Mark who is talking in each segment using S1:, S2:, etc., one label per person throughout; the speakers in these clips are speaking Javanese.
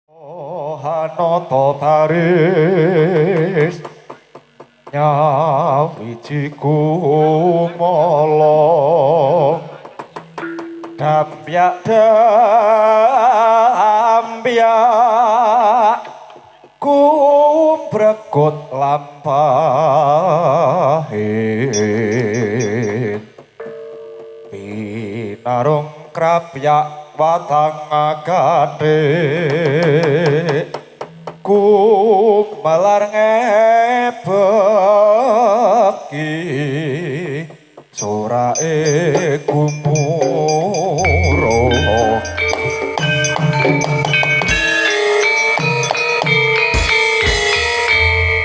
S1: Hanata baris nyawiji kumala dampyak dampyak kumbregut lampahe pinarung krapyak watang agade ku malar ngebeki sorake gumuruh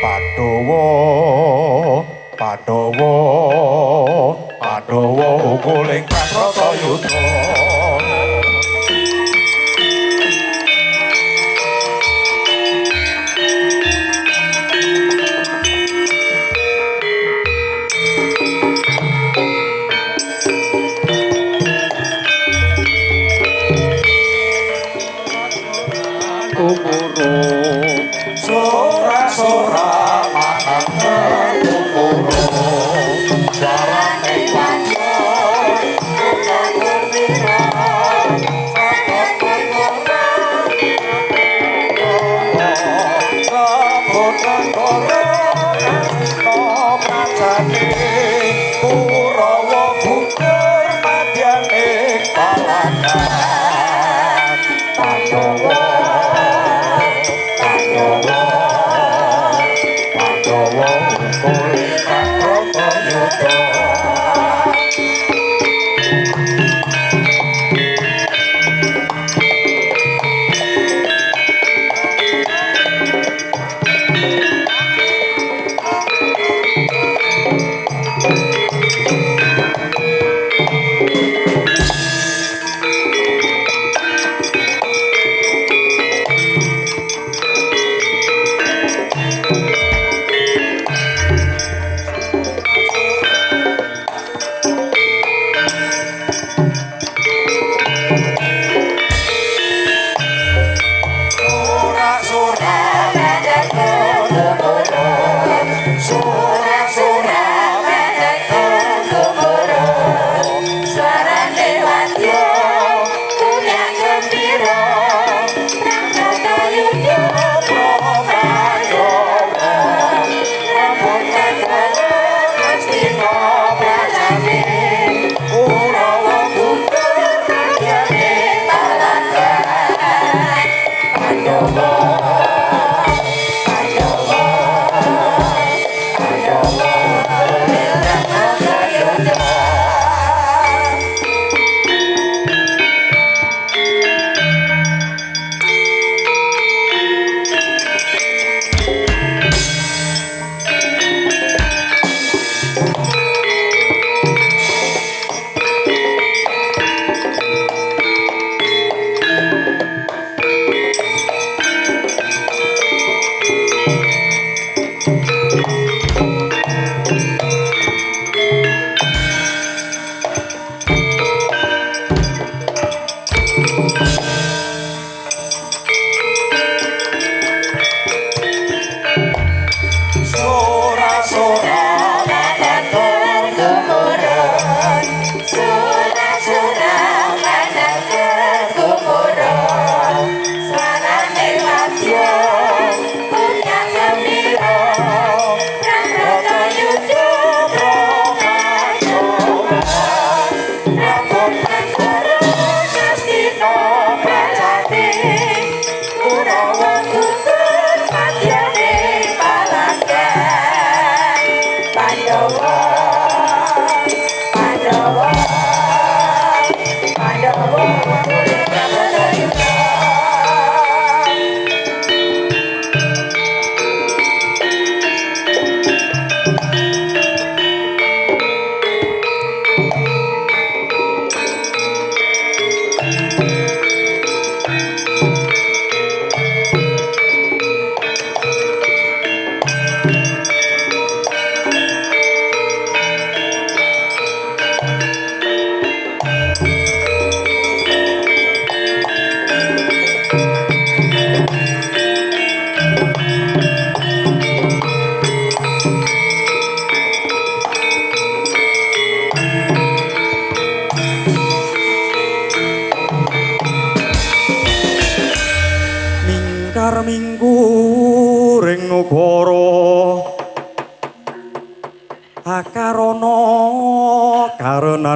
S1: Pandhawa Pandhawa Pandhawa guling Bratayuda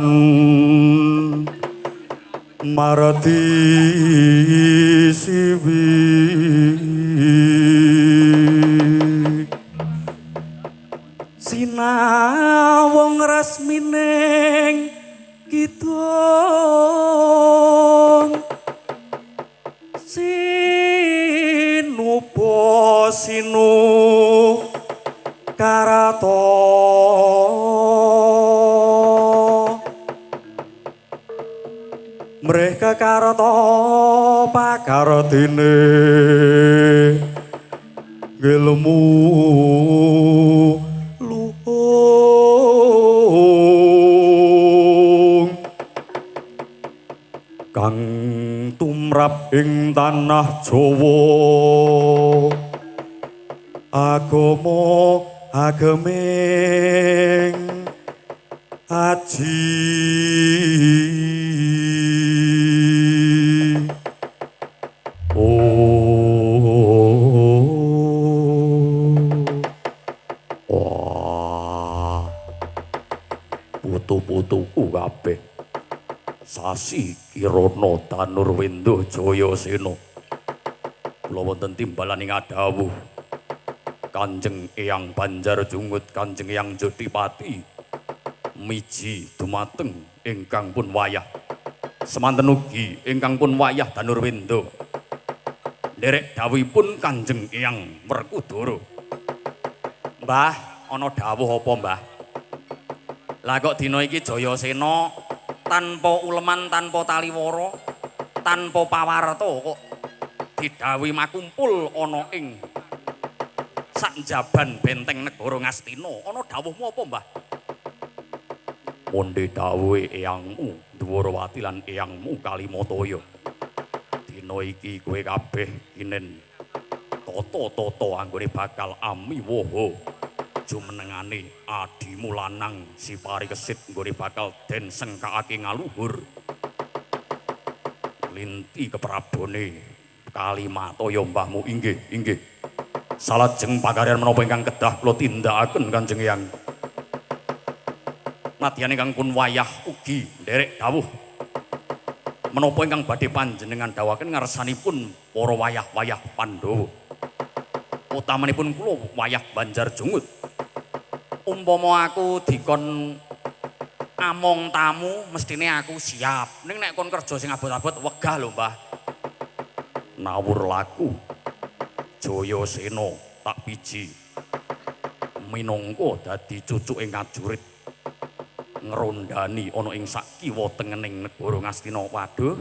S2: Pakuan Marati Siwi Sinawong resmining kidung sinupo sinu karato mereka karato pakaratine gelemu luhung kang tumrap ing tanah Jawa agama ageming aji wah putu-putuku kabeh Sasi Kirana Danurwendra Jayasena kula wonten timbalan ing adhawuh Kanjeng Eyang Banjarjungut Kanjeng Eyang Jodipati miji dumateng ingkang pun wayah semanten ugi ingkang pun wayah Danurwendra nderek dawuhipun Kanjeng Eyang Werkudara. Mbah ana dawuh apa Mbah? Lah kok dina iki Jayasena tanpa uleman tanpa taliwara tanpa pawarta kok didhawuhi makumpul ana ing sakjaban benteng negara Ngastina. Ana dawuhmu apa, Mbah? Monde dawuhe eyangmu Dwarawati lan eyangmu Kalimataya. Dina iki kowe kabeh kinen tata-tata anggone bakal amiwaha jumenengane adimu lanang si parikesit nggone bakal den sengkakake ngaluhur. Linti keprabone Kalimataya mbahmu inggih inggih. Salajeng pakaryan menapa ingkang kedah kula tindakaken Kanjeng Eyang. Nadyan ingkang pun wayah ugi nderek dawuh menapa ingkang badhe panjenengan dawuhaken ngarsanipun para wayah-wayah Pandhawa. Utamanipun kula wayah Banjarjungut. Umpama aku dikon among tamu mestine aku siap. Ning nek kon kerja sing abot-abot wegah lho, Mbah. Nawur laku Jayasena tak piji minangka dadi cucuk ing kajurit ngrondani ana ing sak kiwa tengening negara Ngastina. Waduh.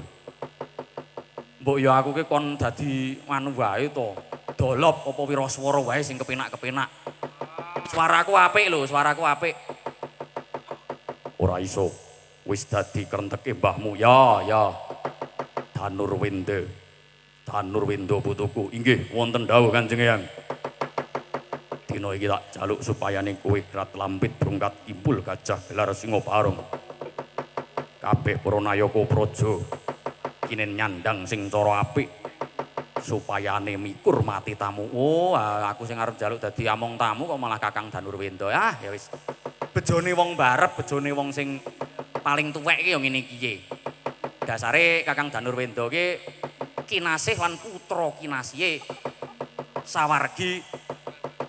S2: Mbok ya aku ki kon dadi anu wae to. Dolop apa wiraswara wae sing kepenak-kepenak. Suaraku apik lho, suaraku apik. Ora iso. Wis dadi krenteke mbahmu. Ya. Danurwendra putuku. Inggih wonten dawuh Kanjeng Eyang. Dina iki tak jaluk supayane kowe krat lampit brungkat kimpul gajah gelar singa barong. Kabeh para nayaka praja kinen nyandang sing cara apik supayane mikur mati tamu. Oh, aku sing arep jaluk dadi among tamu kok malah Kakang Danurwendra. Ya wis. Bejone wong barep, bejone wong sing paling tuwek iki ya ngene iki. Dasare Kakang Danurwendra ki kinasih lan putra kinasihe Sawargi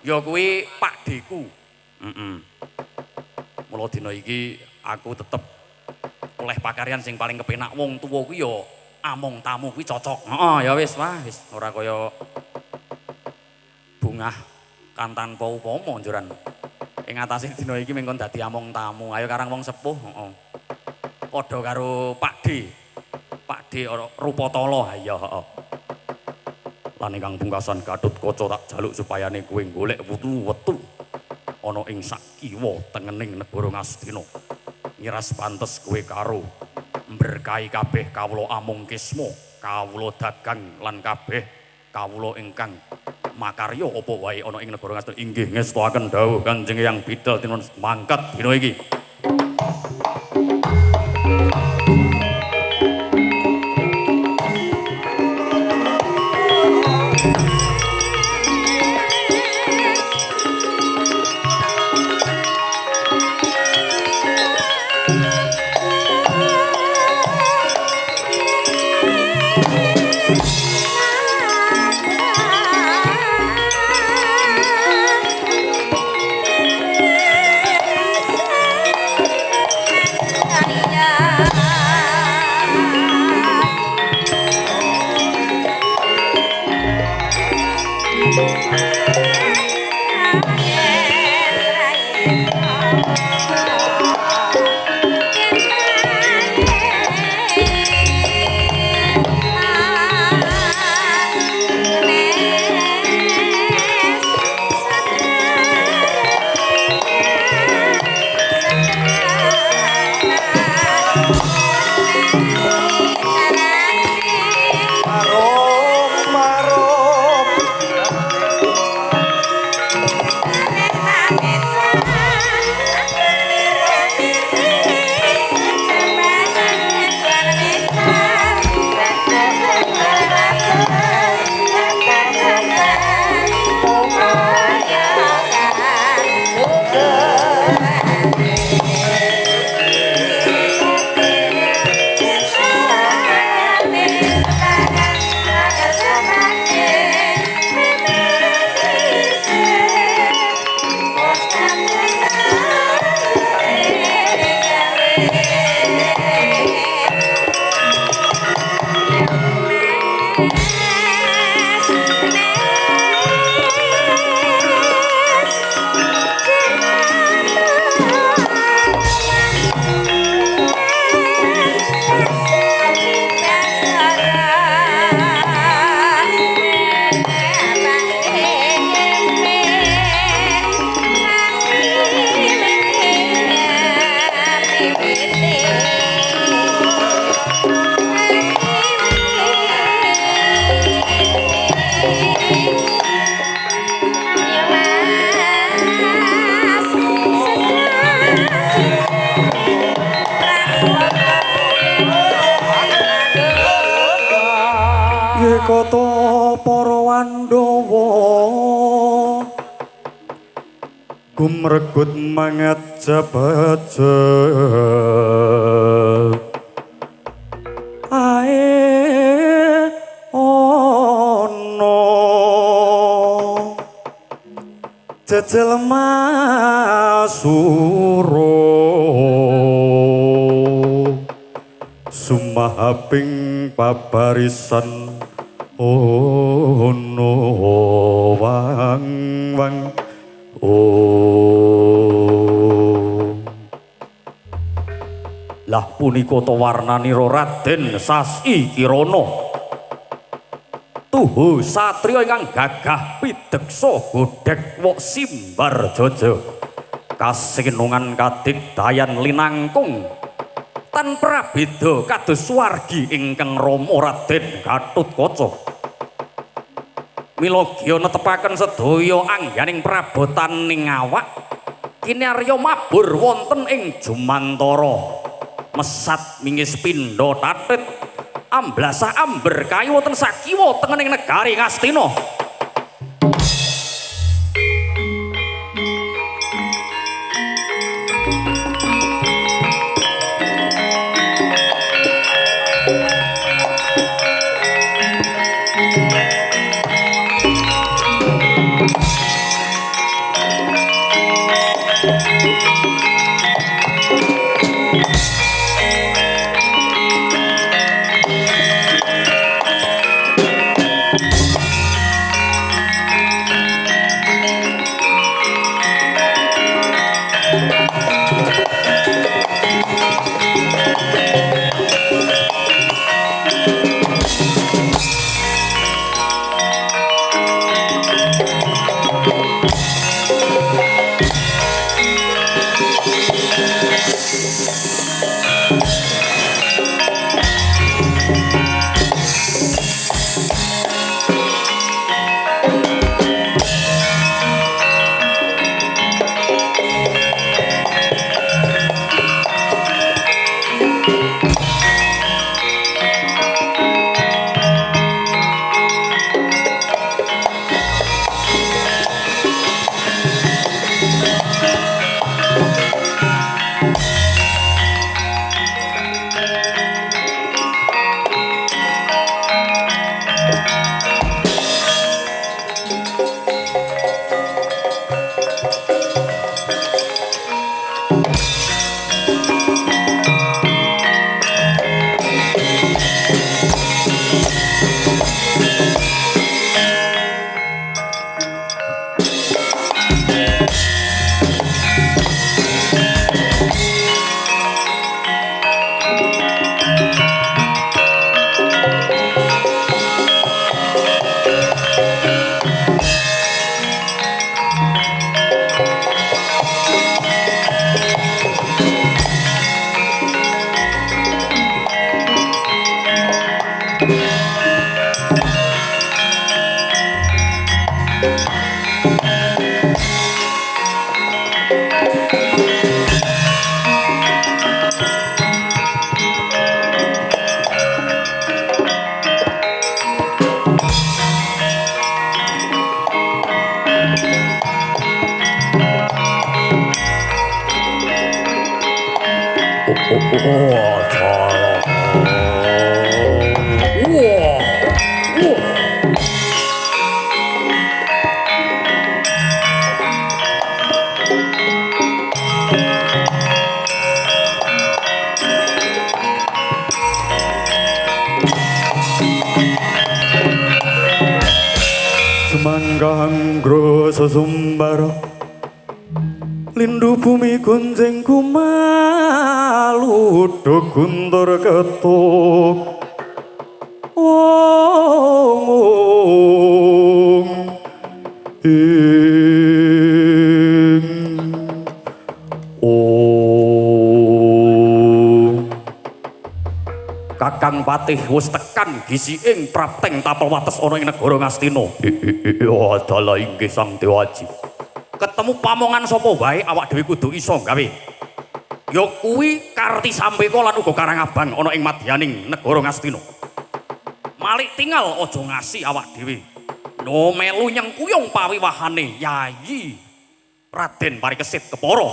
S2: ya kuwi pakdeku. Mula dina iki aku tetep oleh pakaryan sing paling kepenak wong tuwa kuwi ya among tamu kuwi cocok. Ya wis wah wis ora kaya bungah kan tanpa upama njuran. Ing atase dina iki mengkon dadi among tamu. Ayo karang wong sepuh, padha karo Pakde Rupatala. Ya heeh. Lan ingkang pungkasan Gatotkaca tak jaluk supayane kowe golek wetu ana ing sak kiwa tengening negara Ngastina. Ngiras pantes kowe karo mberkahi kabeh kawula amung kisma, kawula dagang lan kabeh kawula ingkang makarya apa wae ana ing negara Ngastina. Inggih ngestoaken dawuh Kanjeng Eyang bidal tinuwun mangkat dina iki. Punikata para Wandawa gumregut mangaja-baja ae ana jejel masura sumahaping pabarisan ono wang-wang lah punika ta warnanira Raden Sasi Kirana tuhu satriya ingkang gagah pideksa godhek wok simbar jaja kasinungan kadigdayan linangkung tan prabeda kados wargi ingkang Rama Raden Gatotkaca mila gya netepaken sedaya angganing prabotaning awak kinarya mabur wonten ing Jumantara mesat mingis pindha tatit amblasah amber kayu wonten sakiwa tengening negari Ngastina
S1: Semangkanggra sesumbara lindu bumi gunjing kumalu guntur ketuk wong
S2: Kakang Patih wis tekan gisi ing prapteng tapel wates ana ing negara Ngastina. Iya dalah inggih Sang Dewaji. Ketemu pamongan sapa wae awak dhewe kudu iso gawe. Ya kuwi Karti Sampeka lan uga Karangabang ana ing madyaning negara Ngastina. Malik tinggal ojo ngasih awak dhewe. No melu nyengkuyung pawiwahane Yayi Raden Parikesit Kepara.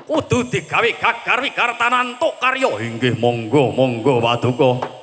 S2: Kudu digawe gagar wigartanan tuk karya. Inggih monggo monggo Paduka.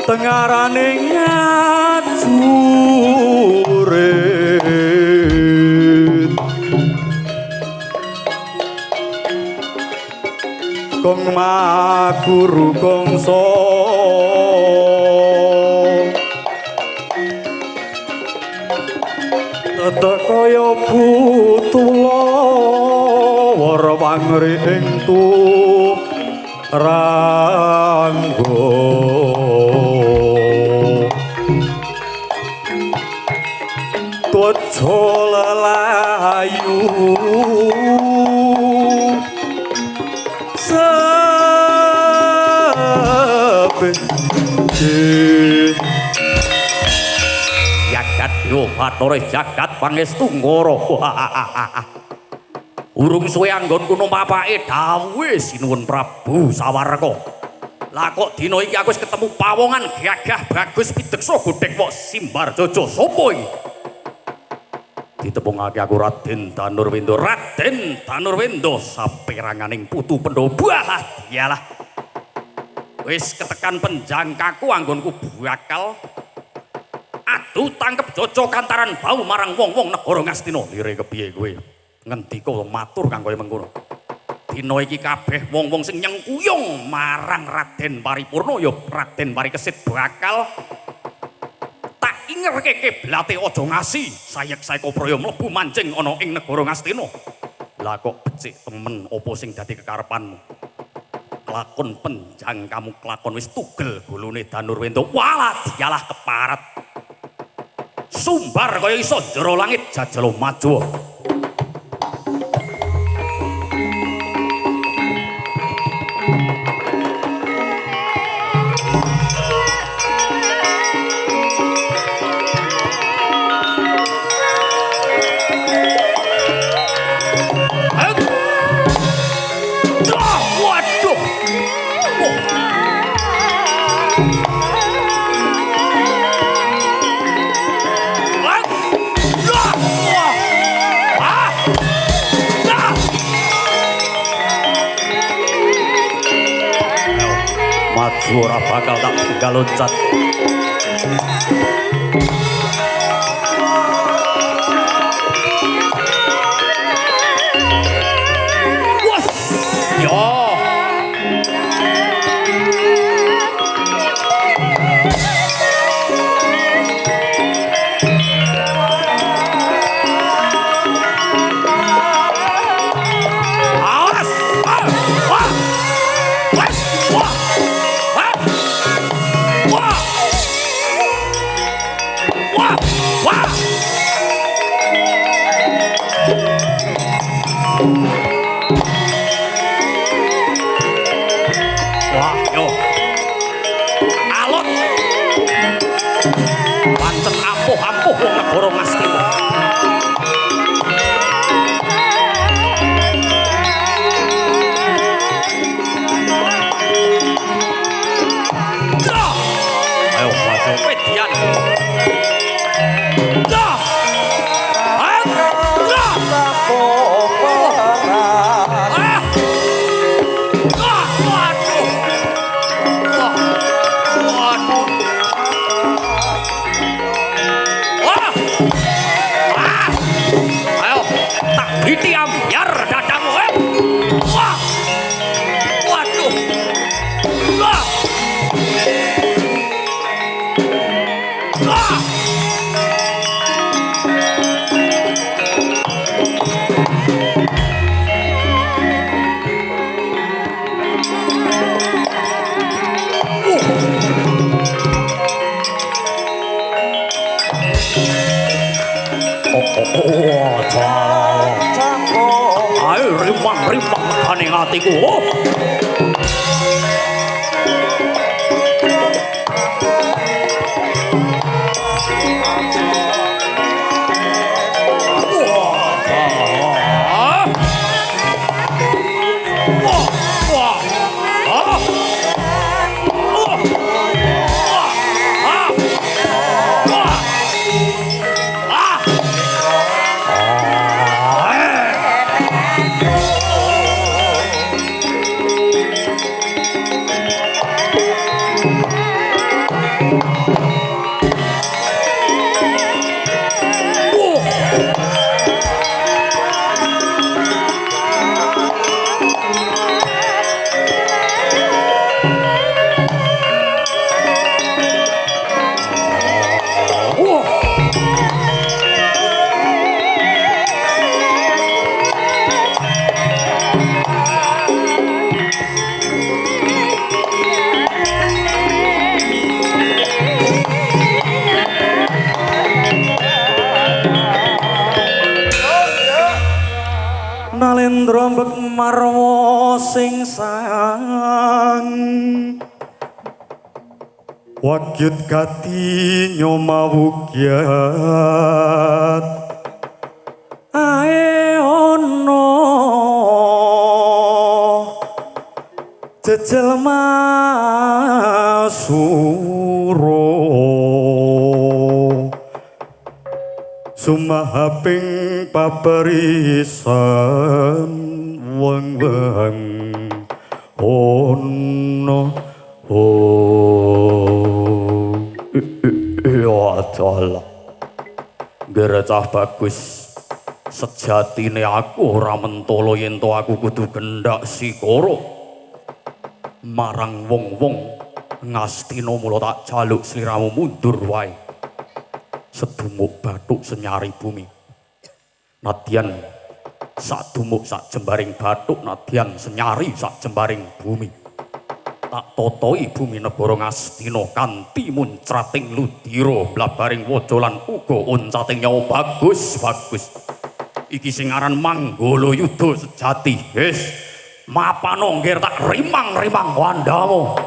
S1: Tengarane ngajurit kong maguru kongso tetek kaya butula warwangri ing ranggo Tujo lelayu sepe
S2: jagat yo batore jagat pangestu ngoro. Urung suwe anggonku numpapake dawuh sinuwun Prabu Sawarga. Lah kok dina iki aku wis ketemu pawongan gagah bagus pideksa godhek kok Simbar Jojo sapa iki? Ditepungake aku Raden Danurwindo. Raden Danurwindo saperanganing putu Pandhawa. Iyalah. Wis ketekan penjangkaku anggonku bakal adu tangkep Jojo kantaran bau marang wong-wong negara Ngastina. Lire kepiye kowe? Ngendika matur kang kaya mengkono. Dina iki kabeh wong-wong sing nyengkuyung marang Raden Paripurna ya Raden Parikesit bakal tak ingerke keblate aja ngasi sayek-sayek Praya mlebu mancing ana ing negara Ngastina. Lah kok becik temen apa sing dadi kekarepanmu? Kelakon penjang kamu kelakon wis tugel gulune Danurwendo. Walah dialah keparat. Sumbar kaya iso jero langit jajal maju. Maju ora bakal tak tinggal loncat. Wes, yo. Wah, yo. Alot. Pancen ampuh-ampuh wong negara Ngastina. Ayo, maju median. Iti ambyar dadamu, wah, waduh, wah, wah. Ayo rimang-rimang kaning atiku. Nalendra mbek marwa sing sang wagyut gati nyomawugyat ae ono jejel masuro sumahaping paperisan wang-wang ono ya Allah gerecah bagus sejatine aku ora mentolo yen to aku kudu gendak sikara marang wong-wong Ngastina mula tak jaluk sliramu mundur wae sedumuk bathuk senyari bumi nadyan sadumuk sak jembaring bathuk nadyan senyari sak jembaring bumi tak totoi bumi negara Ngastina kanthi muncrating ludira blabaring waja lan uga uncating nyawa bagus iki sing aran Manggala Yudha sejati wis mapano ngger tak rimang-rimang wandamu.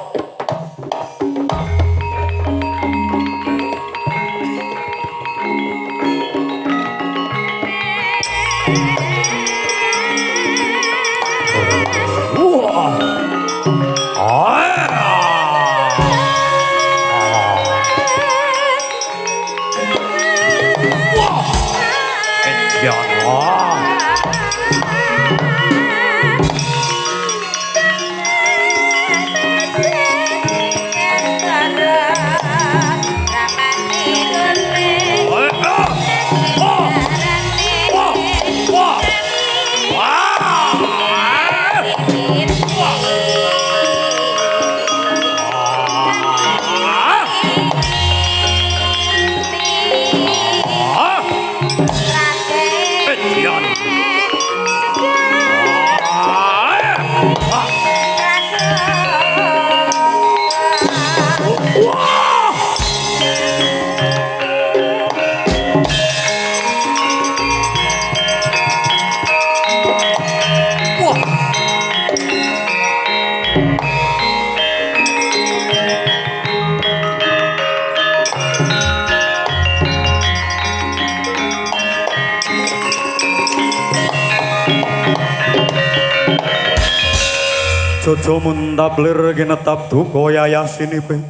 S1: Jojo mundablir kinetap duka yayasinipe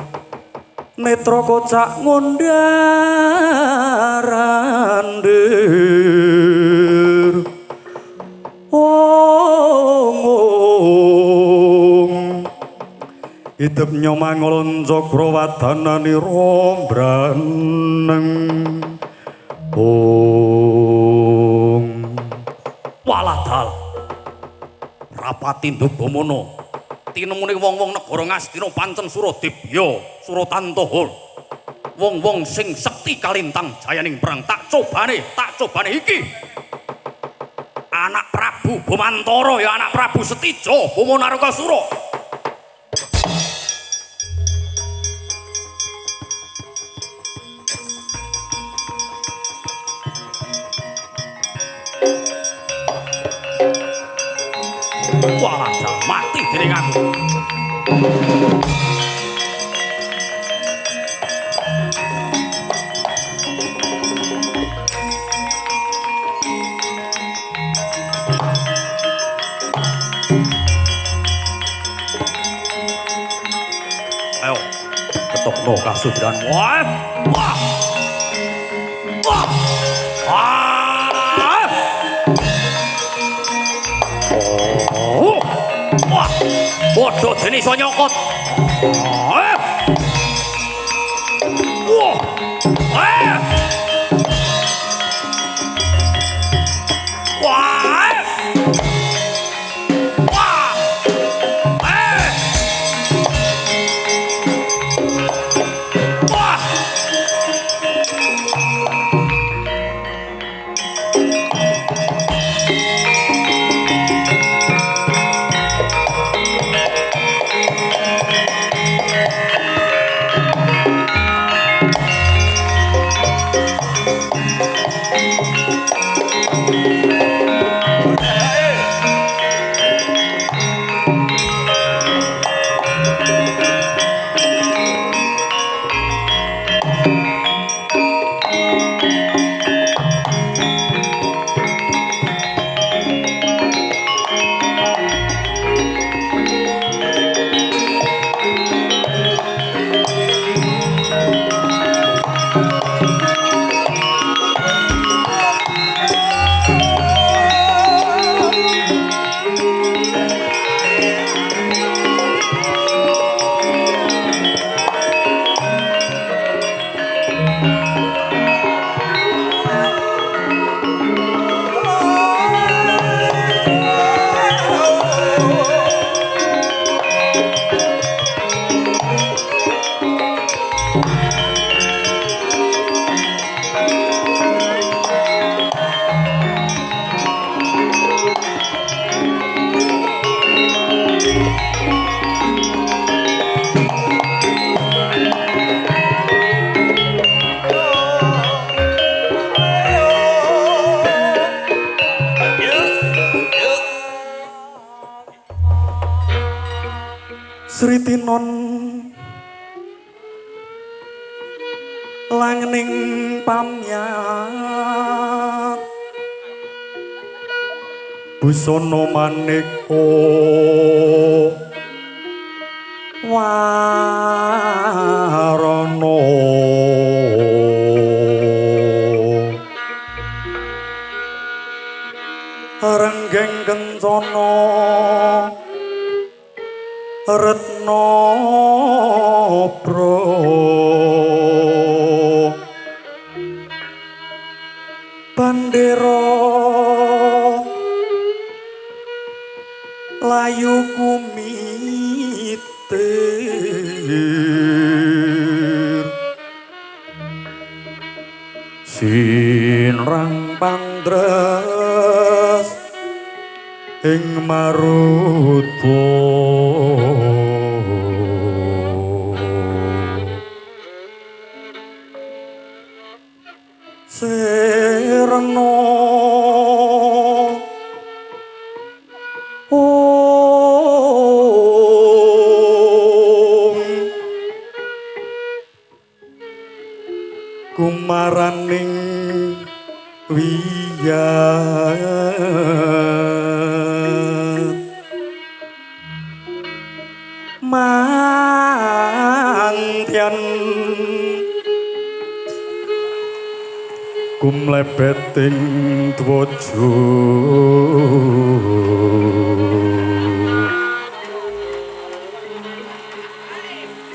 S1: netra kocak ngondarandir ong idep nyomangol cakrawadanani rombraneng ong
S2: waladal rapati Ndagamono tinemune wong-wong negara Ngastina pancen Suradibya Suratantaha wong-wong sing sekti kalintang jayaning perang tak cobane iki anak Prabu Bomantara ya anak Prabu Setija Boma Narakasura walah mati dening aku ayo ketokno kasudran wah wah wah ah oh wah bodoh dene iso nyokot wah
S1: Sri Tinon langning pamyat busana maneka warana renggeng kencana Retno Pro Bandera Layu kumitir Sinrang pandres ing maruta serna kumaraning wiyat kumlebeting dwojo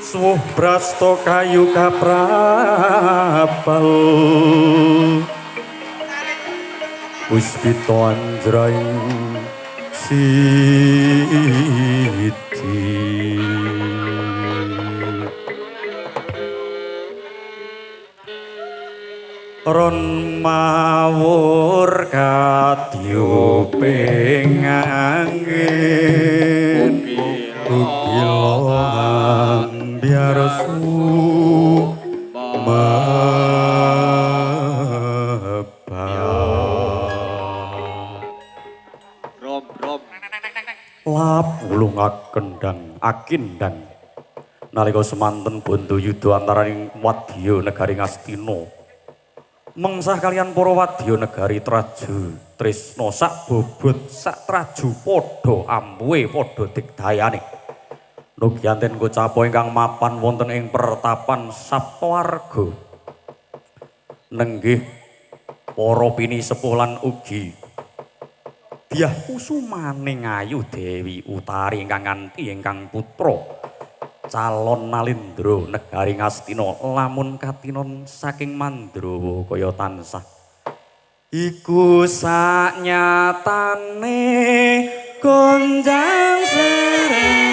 S1: suwuh brasta kayu kaprapal puspita anjraing siti ron mawur kadya penganggen ukila ambyar lap ulungaken akindang nalika semanten bondo yuda antaraning wadya negari Ngastina mengsah kalian para wadya negari Traju tresna sak bobot sak traju padha ampuhe padha digdayane nugianten kocapa ingkang mapan wonten ing pertapan Saptawarga nenggih para pinisepuh lan ugi Dyah Kusumane Ngayu Dewi Utari ingkang nganti ingkang putra calon Nalindra negari Ngastina lamun katinon saking Mandrawa kaya tansah iku saknyatane gonjang seret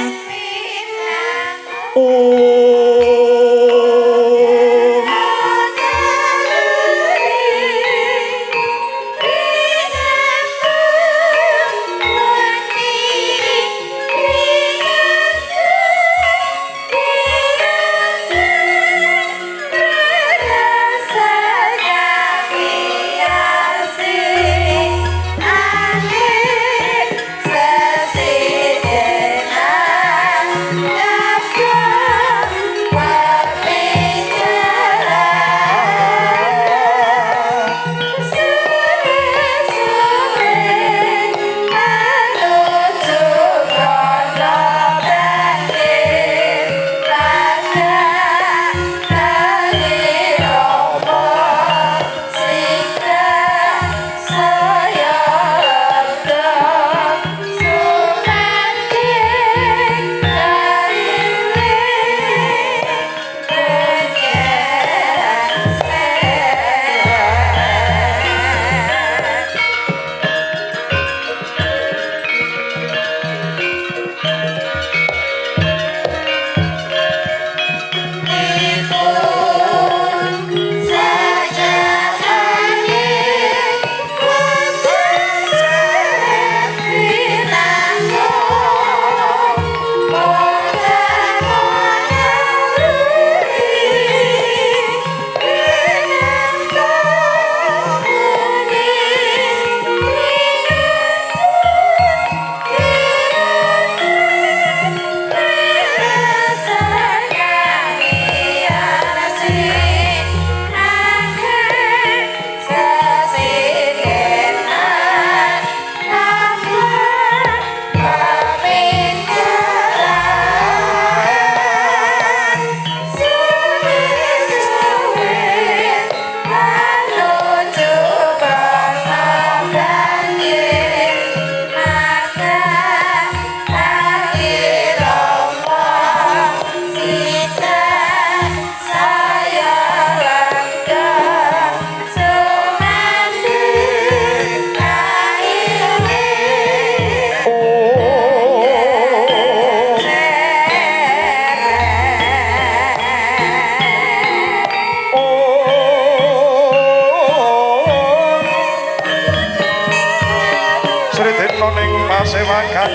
S3: Pasewakan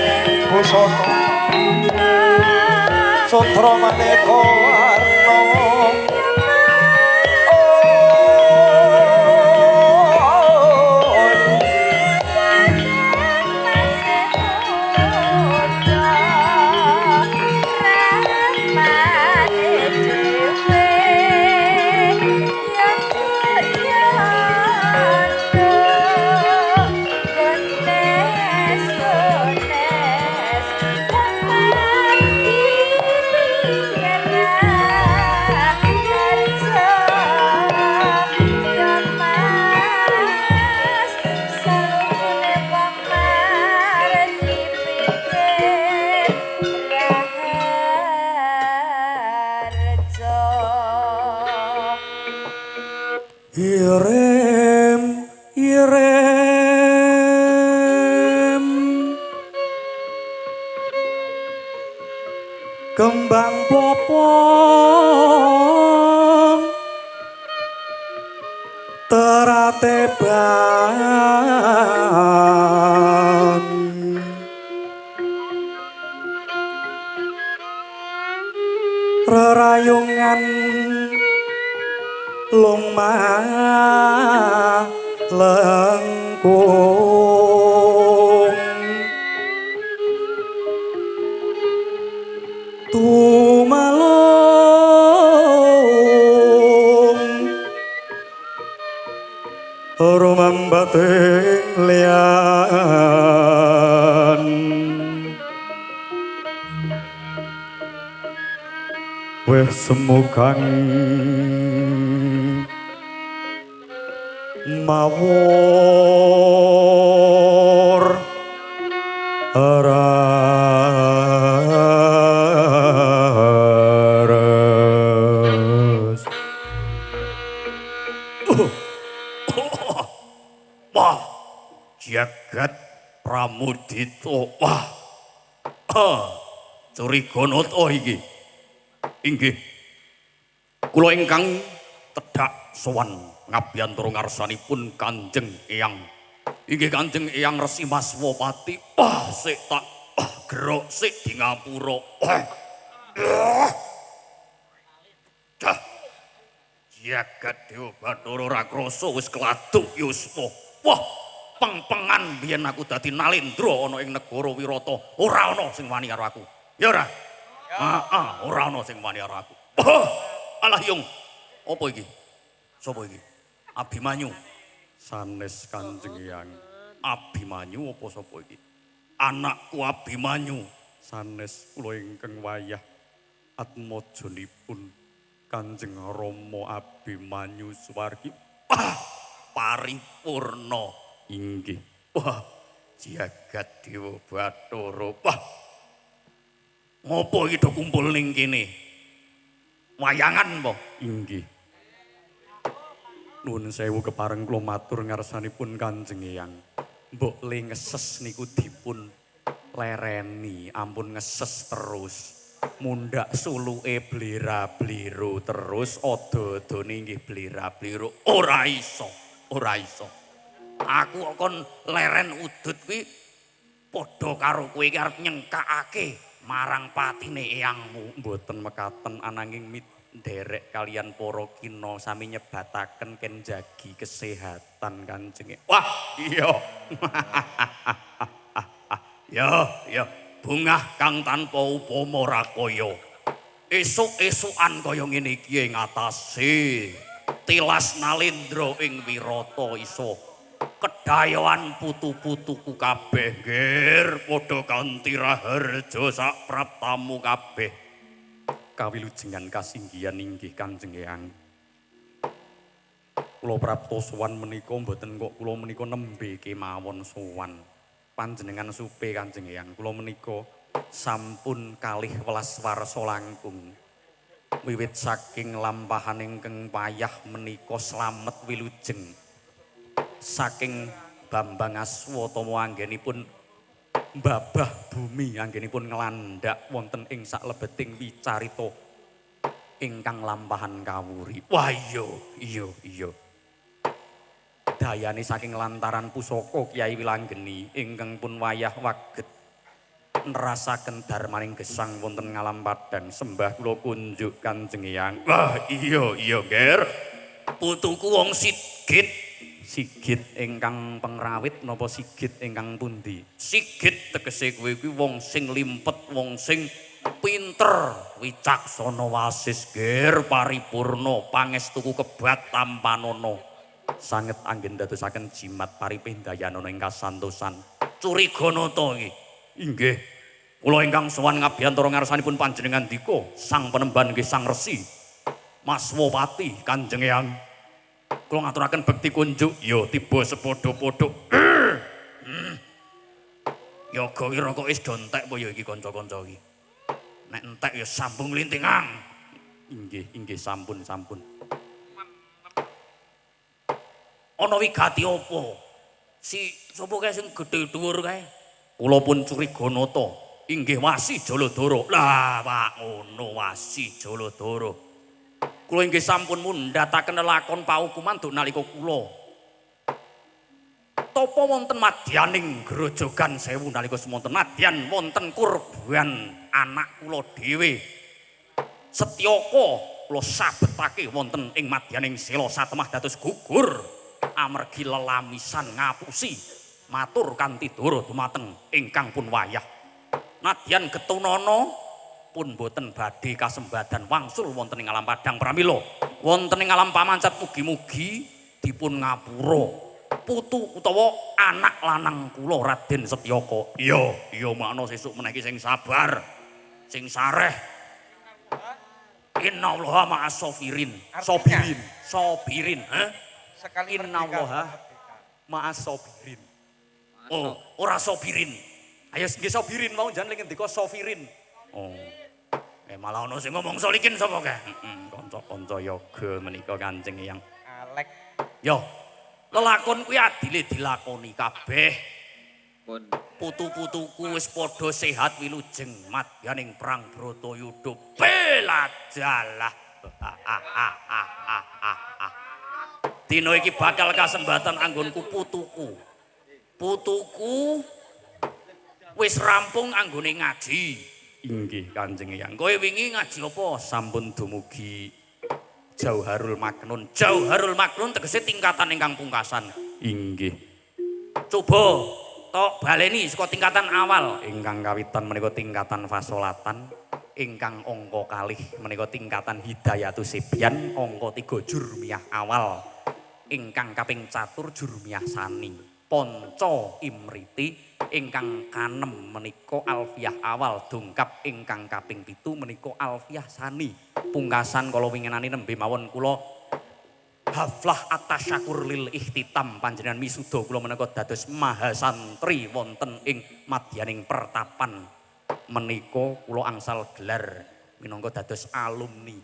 S3: busana sutra maneka warna
S4: Karena
S1: Irem, irem, kembang popong, terateban, rerayungan lumah lengkung tumalung rumambating lian weh semukang mawur aras
S2: Wah, jagat pramudita. Wah. Curiganata iki. Inggih. Kula ingkang tedhak sowan ngabiyantara ngarsanipun Kanjeng Eyang. Inggih Kanjeng Eyang Resi Maswapati. Wah, sik tak gerok sik di ngapura. Dah. Jagat Dewa Bathara Rakrasa wis keladuk yuswa. Wah, peng-pengan biyen aku dadi Nalendra ana ing negara Wirata. Ora ana sing wani karo aku. Ya ora? Heeh, ora ana sing wani karo aku. Alah Yung. Apa iki? Sapa iki? Abimanyu.
S1: sanes Kanjeng Eyang
S2: Abimanyu apa sapa iki? Anakku Abimanyu.
S1: sanes kula ingkang wayah atmajanipun Kanjeng Rama Abimanyu Suwargi
S2: Paripurna.
S1: inggih
S2: Wah, jagat Dewa Bathara. Wah. Ngopo iki do kumpul ning kene? Wayangan apa?
S1: inggih nuwun sewu kepareng kula matur ngarsanipun Kanjeng Eyang mbok le ngeses niku dipun lereni ampun ngeses terus mundak suluke blera-blero terus ada-adane nggih blera-blero
S2: Ora iso, ora iso. Aku kon leren udut kuwi padha karo kowe iki arep nyengkakake marang patine eyangmu.
S1: mboten mekaten ananging derek kalian para kina sami nyebataken ken jagi kesehatan Kanjeng.
S2: Wah, iya. Ya, bungah kang tanpa upama rakaya. Esuk-esukan kaya ngene iki ing atase tilas Nalendra ing Wirata iso kedayoan putu-putuku kabeh nggir padha kanthi raharja sak praptamu kabeh.
S1: Kawilujengan kasinggihan inggih Kanjeng Eyang. Kula prapta sowan menika mboten kok kula menika nembe kemawon sowan. Panjenengan supe Kanjeng Eyang. Kula menika sampun 12 warsa langkung. Wiwit saking lampahan ingkang payah menika slamet wilujeng. Saking Bambang Aswatama anggenipun mbabah bumi anggenipun nglandak wonten ing saklebeting wicarita ingkang lampahan kawuri.
S2: Wah iya.
S1: Dayane saking lantaran pusaka Kyai Wilanggeni ingkang pun wayah waget nerasaken darmaning gesang wonten ngalam padang sembah kula kunjuk Kanjeng Eyang.
S2: Wah iya Ger. Putuku wong
S1: Sigit ingkang pengrawit napa sigit ingkang pundi?
S2: Sigit tegese kowe kuwi wong sing limpet, wong sing pinter, wicaksana wasis ger paripurna, pangestuku kebat tampanana.
S1: Sanget anggen dadosaken jimat paripindayanana ing kasantosan.
S2: Curiganata iki. Inggih. Kula ingkang sowan ngabiyantara ngarsanipun panjenengan dika, Sang Penemban nggih Sang Resi Maswapati Kanjeng Eyang. Kula ngaturaken bekti kunjuk ya tiba sepadha-padha. Yoga ira kok wis do entek apa ya iki kanca-kanca iki. Nek entek ya sambung lintingang.
S1: Inggih sampun.
S2: Ana wigati apa? Si sapa kae sing gedhe dhuwur kae? Kula pun curiga nata. Inggih Wasi Jaladara. Lah, Pak ngono Wasi Jaladara. Kula inggih sampun mundhataken lakon paukuman duk nalika kula tapa wonten madyaning grojogan sewu nalika semonten madyan wonten kurban anak kula dhewe. Setyaka kula sabetake wonten ing madyaning sela satemah dados gugur amargi lelamisan ngapusi matur kanthi dara dumateng ingkang pun wayah. Nadyan Getunana pun boten badhe kasembadan wangsul wonten ing alam padang pramila. Wonten ing alam pamancat mugi-mugi dipun ngapura putu utawa anak lanang kula Raden Setyaka. Iya makna sesuk meneh sing sabar, sing sareh. Innallaha ma'as sabirin. Sabirin, ha?
S3: Sekali
S2: Innallaha ma'as sabirin. Oh, ora sabirin. Ayo nggih sabirin mau jan ning ngendika sabirin. Oh. Malah ana sing ngomong solikin sapa kae? Kanca-kanca yoga menika Kanjeng Eyang.
S3: Alek.
S2: Yo. Lelakon kuwi adile dilakoni kabeh.
S4: Pun
S2: Putu-putuku wis padha sehat wilujeng madyaning perang Bratayuda. Belajalah. Dina iki bakal kasembatan anggonku putuku. Putuku wis rampung anggone ngaji. Inggih Kanjeng Eyang. Kowe wingi ngaji apa? Sampun dumugi Jauharul Maknun. Jauharul Maknun tegese tingkatan ingkang pungkasan. Inggih. Coba tok baleni saka tingkatan awal. Ingkang kawitan menika tingkatan fasolatan, ingkang angka kalih menika tingkatan hidayatus sebyan, angka 3 jurmiyah awal. Ingkang kaping 4 jurmiyah sani. Ponco imriti ingkang kanem menika alfiah awal, dongkap ingkang kaping 7 menika alfiah sani. Pungkasan kala winginane nembe mawon kula haflah atasyakur lil ikhtitam panjenengan misuda kula menika dados mahasantri wonten ing madyaning pertapan menika kula angsal gelar minangka dados alumni.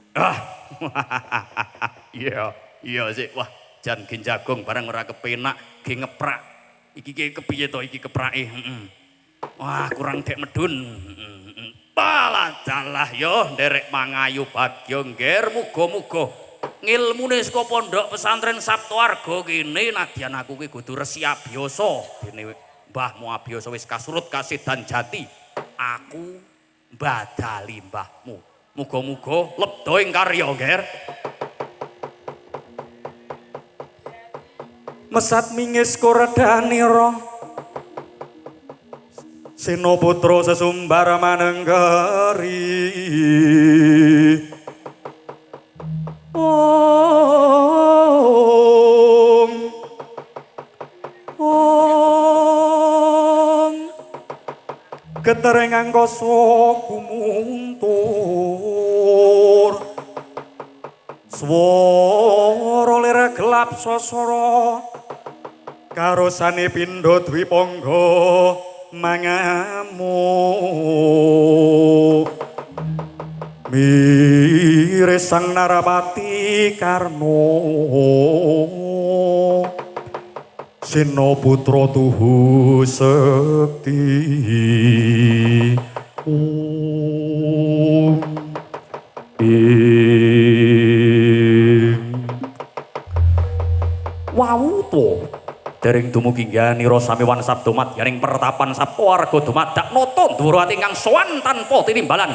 S2: Iya sik wah jan gen jagung barang ora kepenak ge ngeprak. Iki kepiye to iki keprake? Wah, kurang dek medun. Palajalah yo nderek mangayu bagya ngger muga-muga ngilmune saka pondok pesantren Sabtoarga kene nadyan aku ki kudu resi abiyasa. Dene mbahmu abiyasa wis kasurut kasedan jati. Aku badali mbahmu. Muga-muga lebda ing karya ngger.
S1: Mesat mingis koredanira Sena putra sesumbar manenggari Ketereng angkasa gumuntur swara lir gelap sasara karo sane pindha dwipangga mangamuk mire sang Narapati Karna Sena putra tuhu sekti
S2: Wau to dereng dumugi nganira samiwan sabda madyaning pertapan Sabtoarga dumadak nata ndhuwur ati ingkang sowan tanpa tinimbalan.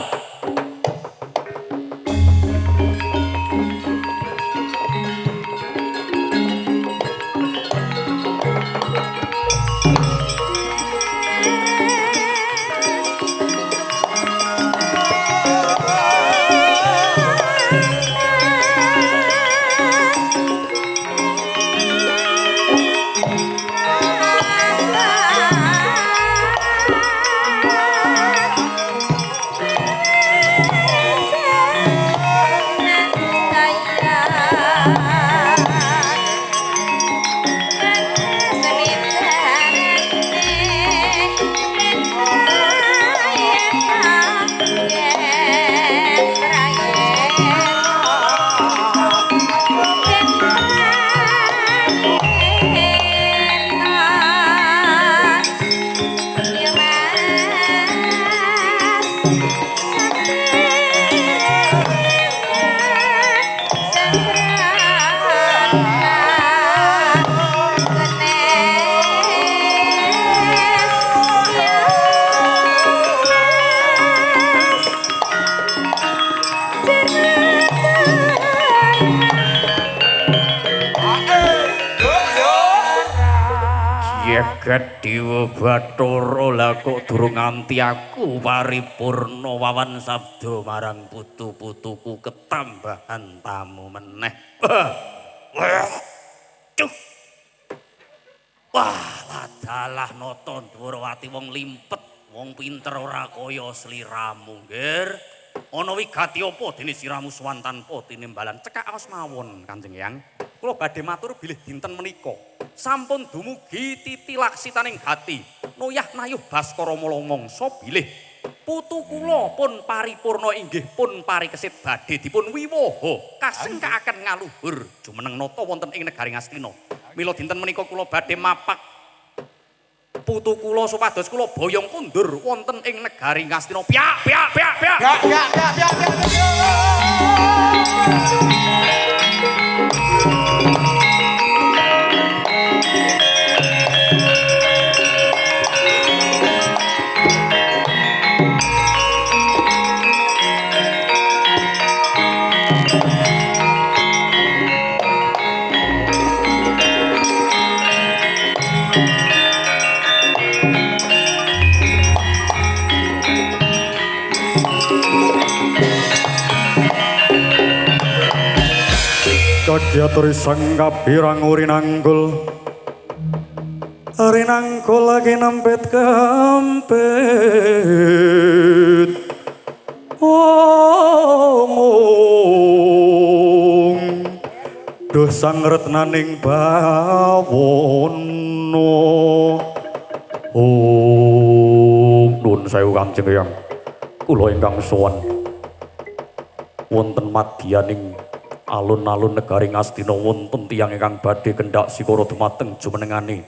S1: Jagat Dewa Bathara lah kok durung nganti aku paripurna wawan sabda marang putu-putuku ketambahan tamu meneh. Waduh. Wah, ladalah nata Dwarawati wong limpet, wong pinter ora kaya sliramu, Nger. Ana wigati apa dene siramu sowan tanpa tinimbalan? Cekak aos mawon, Kanjeng Hyang. Kula badhe matur bilih dinten menika sampun dumugi titilaksitaning hati. Noyah nayuh Baskara Mala mangsa bilih putu kula pun paripurna inggih pun parikesit badhe dipun wiwaha kasengkaaken ngaluhur jumeneng nata wonten ing negari Ngastina. Mila dinten menika kula badhe mapak putu kula supados kula boyong kundur wonten ing negari Ngastina. Piak.
S2: Kagyaturi sangkapirang urinanggul lagi nampet kampet duh sang retnaning bawono nuwun sewu Kanjeng Hyang kula ingkang sowan wonten madyaning alun-alun negari Ngastina wonten tiyang ingkang badhe kendhak sikara dumateng jumenengane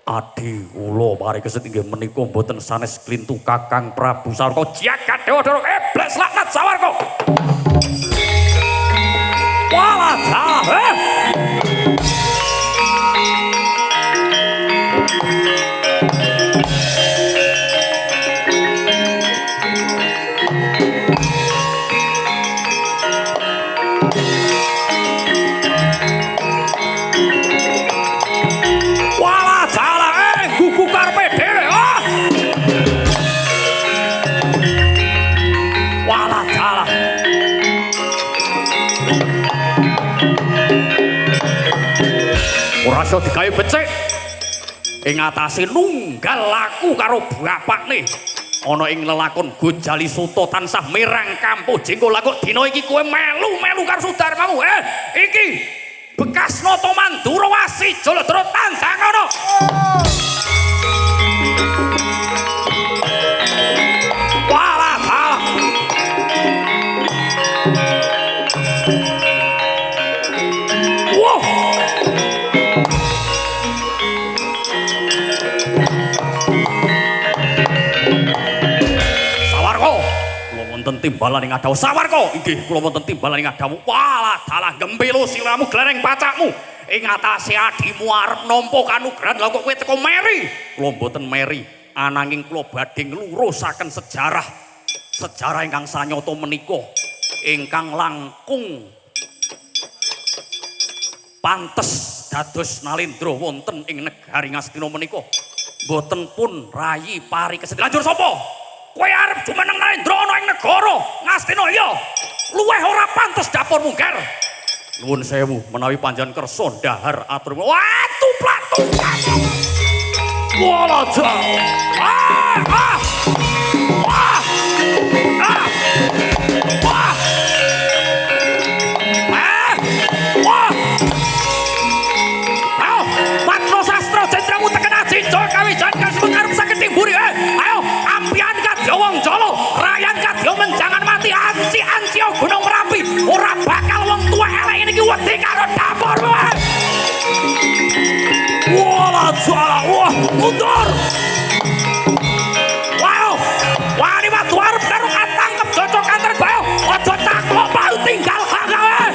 S2: adi kula parikesit inggih menika mboten sanes klintu Kakang Prabu Sawarka jagat dewa Dara iblis laknat Sawarka. Walah rasa digawe becik ing atase nunggal laku karo bapakne ana ing lelakon Gojali Suta tansah mirang kampuh jengko lakuk dina iki kowe melu-melu karo Sudarmamu iki bekas nata Mandurawasi Jaladra tandang ana timbalan ing adawu Sawarka inggih kula wonten timbalan ing adawu walah dalah gembelo siramu glareng pacakmu ing atase adimu arep nampa kanugrahan lha kok kowe teko meri kula mboten meri ananging kula badhe nglurusaken sejarah ingkang sanyata menika ingkang langkung pantes dados nalendra wonten ing negari Ngastina menika mboten pun rayi parikesit lanjur sapa kowe arep jumeneng nalendra ana ing negara Ngastina ya luweh ora pantes dapur mungkar nuwun sewu menawi panjenengan kersa ndahar atur watu platu walaja Matno sastra jendramu teken ajinjo kawijan kasebut arep saged timburi ayo ampian wong Jolo, rayan kadya menjangan mati anci-anci Gunung Merapi. Ora bakal wong tuwa elek iki wedi karo dapur. Wala jala, wah, mundur. Wow, wani watu arep karo katangkep cocok kantor bayo. Aja taklok mau tinggal gawe.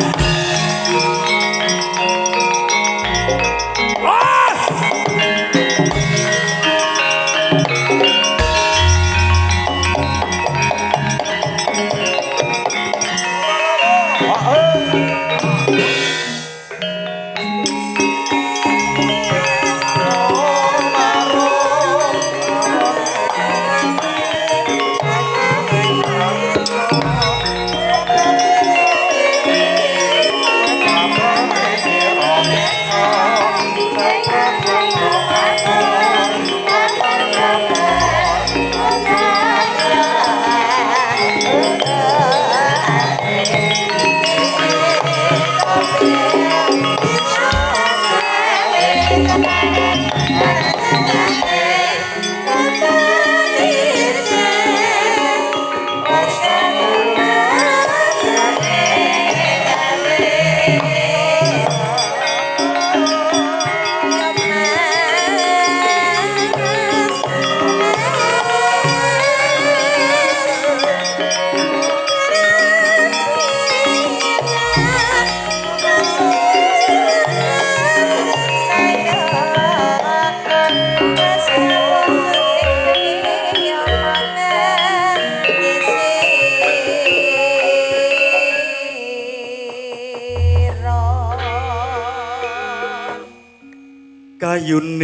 S1: ayuning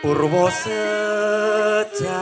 S1: purwa sejati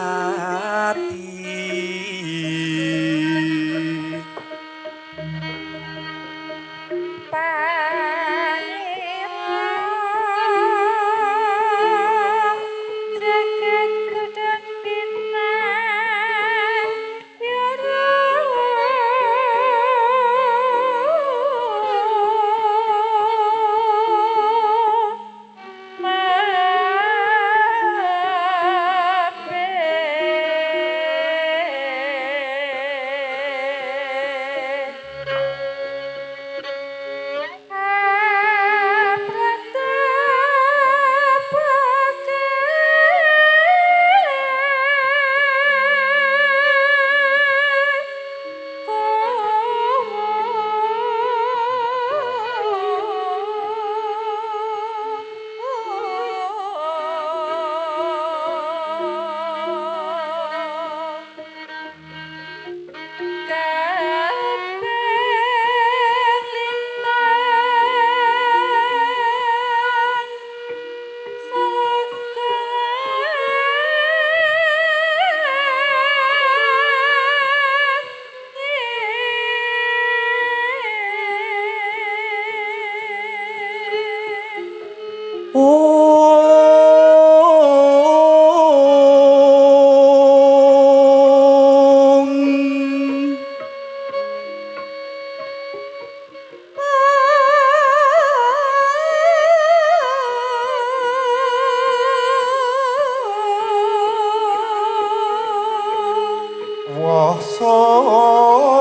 S3: Wah Surya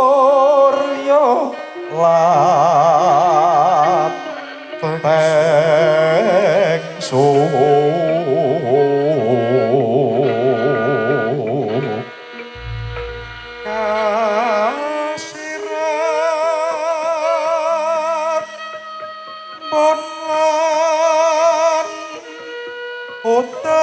S3: lateng kasirat bon lan hutan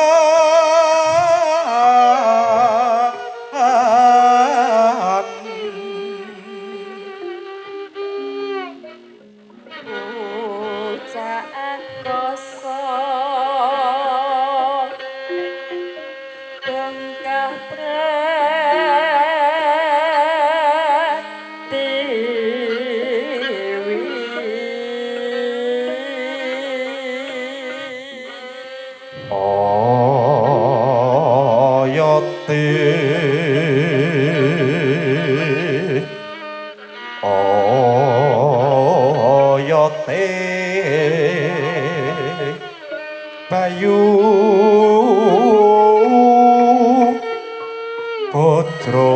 S4: Pujaan kosong bengkah pratiwi
S3: oyoti oyote bayu putra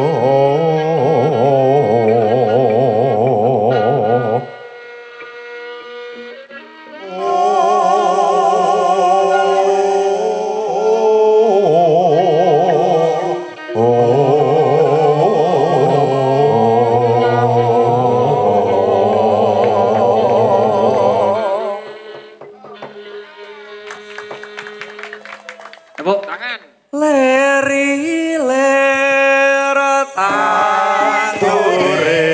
S5: Tepuk tangan.
S1: leri ler tandure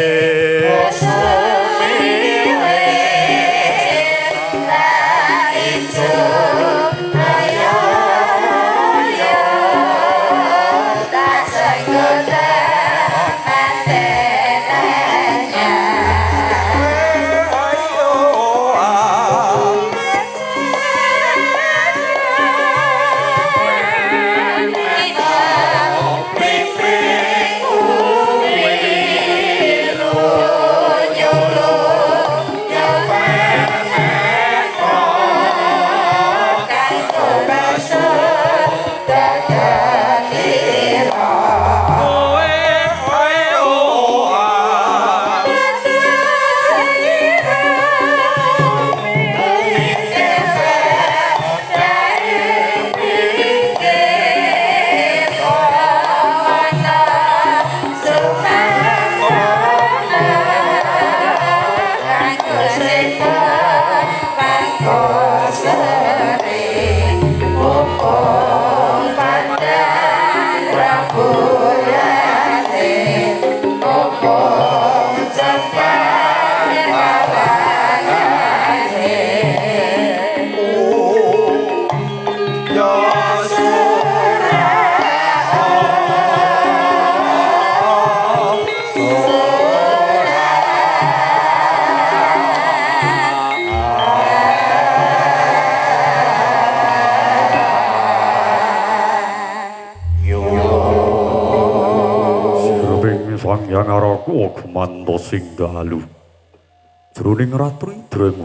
S4: Pipi
S1: Sirping sang yang araku kumanto sing dalu jroning ratri dreng